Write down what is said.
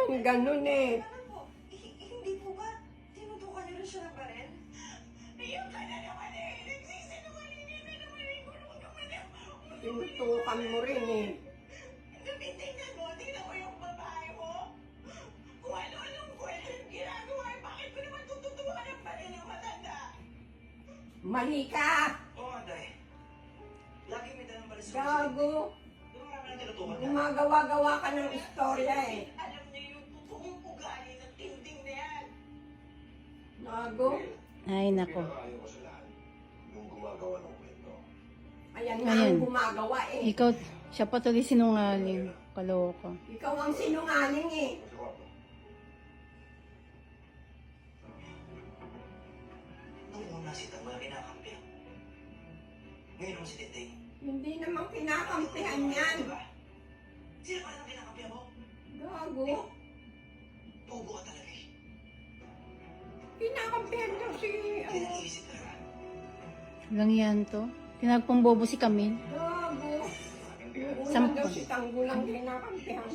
naman ganun eh. Hindi po ba? Tinutukan niyo rin siya ng baril? Ayun ka na naman eh! Nagsisinungaling ka na naman eh! Huwag ka man Tinutukan mo rin eh. tingnan mo! Tingnan mo yung babae mo! Kung ano-anong kwento yung ginagawa eh! Bakit ko naman tututukan ng baril yung matanda? Mali ka! Oo, Anday. Lagi may dalang baril sa Gago! Di ba marami nang tinutukan na? Gumagawa-gawa ka ng istorya eh. Alam niya yung totoong ugali ng tinding na yan! Gago! Ay, nako. Pinakaayaw ko sa lahat. Yung gumagawa ng kwento. Ayan nga Ayan. ang gumagawa eh. Ikaw, siya pa tuloy sinungaling. Kaloko. Ikaw ang sinungaling eh. Sa kwarto. Nung una si Tang wala kinakampihan. Ngayon naman si Tintay. Hindi naman kinakampihan yan. Diba? Sino pa lang kinakampihan mo? Gago! Bobo ka talaga eh. Kinakampihan daw si... Hindi nag-iisip talaga. Lang yan to. Pinagpambobo si Camille. Gago! Yung una Sampo. daw si Tanggulang kinakampihan.